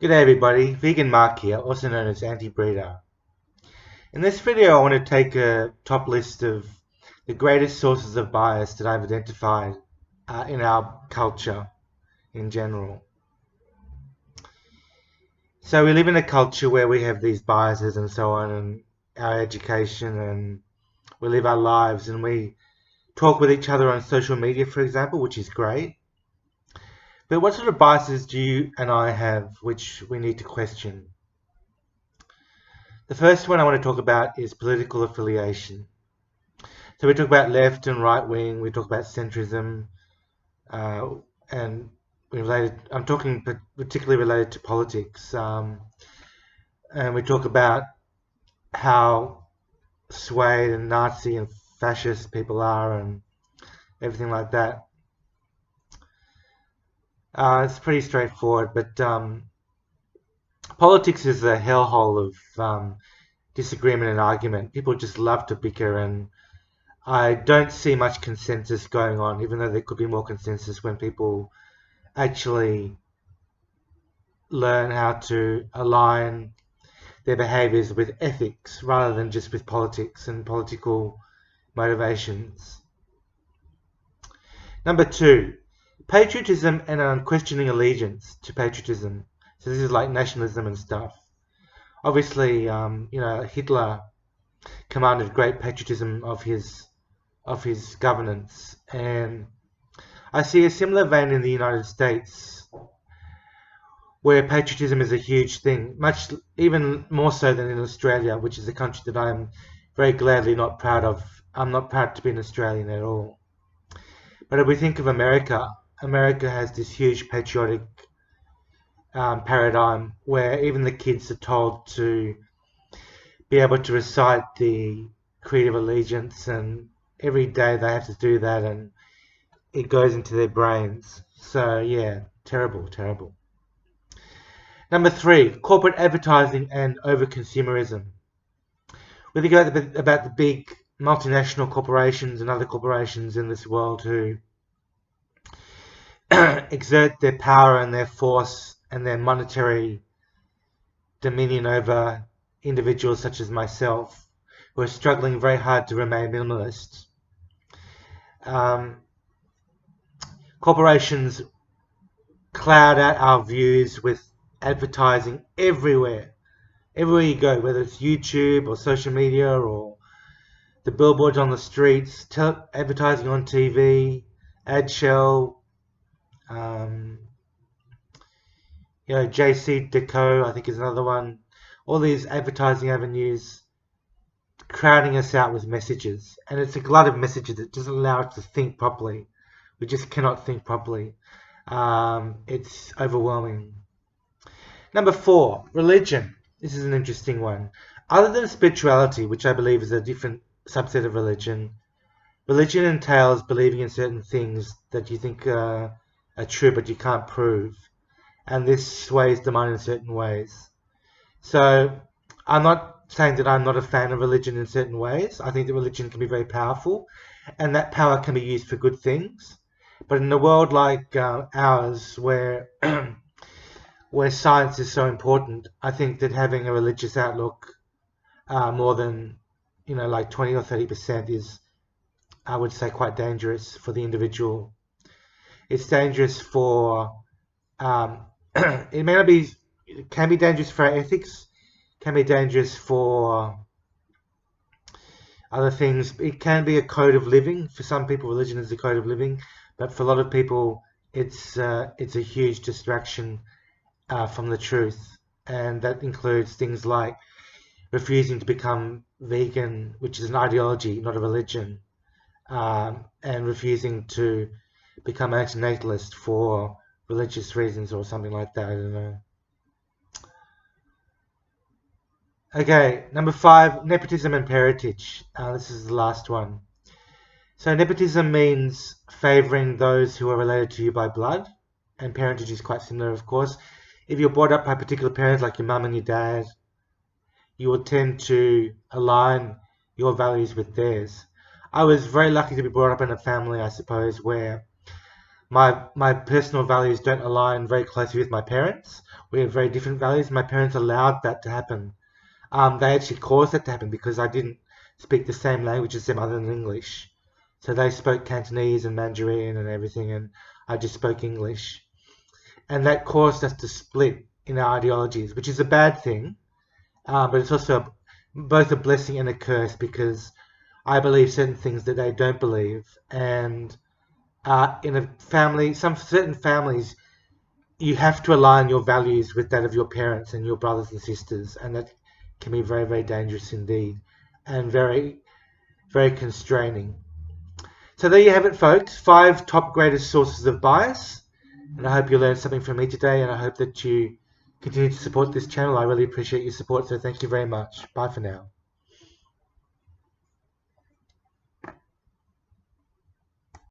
G'day everybody, Vegan Mark here, also known as Anti-Breeder. In this video I want to take a top list of the greatest sources of bias that I've identified in our culture in general. So we live in a culture where we have these biases and so on, and our education, and we live our lives, and we talk with each other on social media, for example, which is great. But what sort of biases do you and I have which we need to question? The first one I want to talk about is political affiliation. So we talk about left and right wing, we talk about centrism, and I'm talking particularly related to politics, and we talk about how swayed and Nazi and fascist people are and everything like that. It's pretty straightforward, but politics is a hellhole of disagreement and argument. People just love to bicker, and I don't see much consensus going on, even though there could be more consensus when people actually learn how to align their behaviors with ethics rather than just with politics and political motivations. Number two, patriotism and an unquestioning allegiance to patriotism. So this is like nationalism and stuff. Obviously, Hitler commanded great patriotism of his governance, and I see a similar vein in the United States, where patriotism is a huge thing, even more so than in Australia, which is a country that I'm very gladly not proud of. I'm not proud to be an Australian at all. But if we think of America, America has this huge patriotic paradigm where even the kids are told to be able to recite the Creed of Allegiance, and every day they have to do that, and it goes into their brains. So yeah, terrible, terrible. Number three, corporate advertising and overconsumerism. We think about the big multinational corporations and other corporations in this world who exert their power and their force and their monetary dominion over individuals such as myself, who are struggling very hard to remain minimalist. Corporations cloud out our views with advertising everywhere you go, whether it's YouTube or social media or the billboards on the streets, advertising on TV, ad shell, JC Deco, I think is another one. All these advertising avenues crowding us out with messages, and it's a glut of messages that doesn't allow us to think properly. We just cannot think properly. It's overwhelming. Number four, religion. This is an interesting one. Other than spirituality, which I believe is a different subset of religion, religion entails believing in certain things that you think are true but you can't prove, and this sways the mind in certain ways. So I'm not saying that I'm not a fan of religion in certain ways. I think that religion can be very powerful, and that power can be used for good things. But in a world like ours, where where science is so important, I think that having a religious outlook more than like 20 or 30% is, I would say, quite dangerous for the individual. It's dangerous for it may not be. It can be dangerous for our ethics. Can be dangerous for other things. It can be a code of living. For some people, religion is a code of living, but for a lot of people, it's a huge distraction from the truth, and that includes things like refusing to become vegan, which is an ideology, not a religion, and refusing to become antinatalist for religious reasons or something like that. I don't know. Okay, number five, nepotism and parentage. This is the last one. So nepotism means favouring those who are related to you by blood, and parentage is quite similar, of course. If you're brought up by particular parents like your mum and your dad, you will tend to align your values with theirs. I was very lucky to be brought up in a family, I suppose, where my personal values don't align very closely with my parents. We have very different values. My parents allowed that to happen. They actually caused that to happen because I didn't speak the same language as them other than English. So they spoke Cantonese and Mandarin and everything, and I just spoke English. And that caused us to split in our ideologies, which is a bad thing, but it's also both a blessing and a curse because I believe certain things that they don't believe. And in a family, some certain families, you have to align your values with that of your parents and your brothers and sisters, and that can be very, very dangerous indeed, and very, very constraining. So there you have it, folks. 5 top greatest sources of bias, and I hope you learned something from me today, and I hope that you continue to support this channel. I really appreciate your support, so thank you very much. Bye for now.